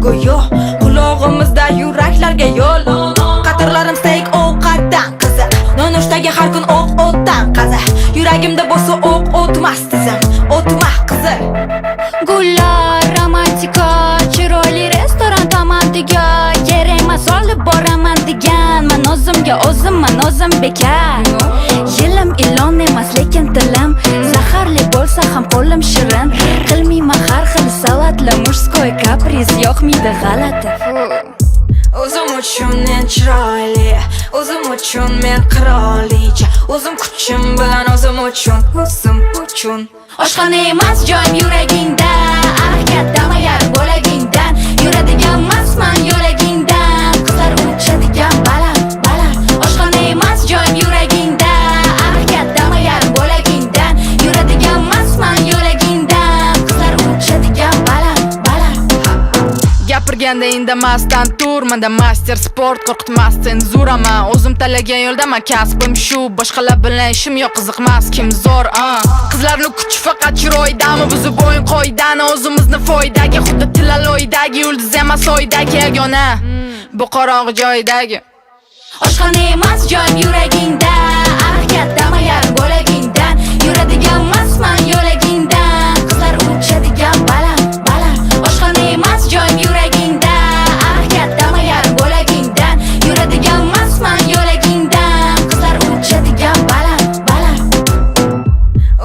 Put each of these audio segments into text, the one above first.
go'yo qulog'imizda yuraklarga yo'l. Qatorlarim steak ovqatdan qiziq, nonushtaga har kun o'tdan qaza. Yuragimda bo'lsa o'tmas tizim, o'tmas qizil. Gullar romantika, chiroyli restoran tomondiga, kerak emas olib boraman deganman o'zim bekar. Yilim ilon emas lekin tilim zaharli bo'lsa ham qo'lim shirin. Qilmayman har xil salatli murskoy kapriz, yo'qmidi g'alati. O'zim uchun men chiroyli, o'zim uchun men qirolicha, o'zim kuchim bilan o'zim uchun. Oshxona emas joyim yuragingda, kattama yar bo'lagingdan, yuradigan emasman yo'lagingdan, qizlar uchadigan baland. Oshxona emas joyim yuragingda, kattama yar bo'lagingdan, yuradigan emasman yo'lagingdan, qizlar uchadigan baland. Gapirganda indamasdan turmanda master sport qo'rqitmas senzuraman. O'zim tanlagan yo'ldaman, kasbim shu, boshqalar bilan ishim yo'q, qiziqmas kim zo'r. Qizlarning kuchi faqat chiroydami, buzib o'yin qoidani, o'zimizni foydaga, xuddi tilaloydagi yulduz emas oydagi yagona, bu qorong'i joydagi. Oshxona emas joyim yuragingda, kattama yar bo'lagingdan, yuradigan emasman yo'lagingdan, qizlar uchadigan baland. Oshxona emas joyim yuragingda, kattama yar bo'lagingdan, yuradigan emasman yo'lagingdan, qizlar uchadigan baland.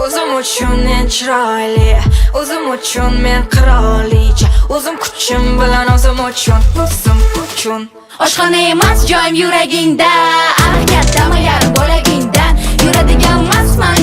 O'zim uchun men chiroyli, o'zim uchun men qirolicha, o'zim kuchim bilan o'zim uchun. Oshxona emas joyim yuragingda, kattama yar bo'lagingdan, yuradigan emasman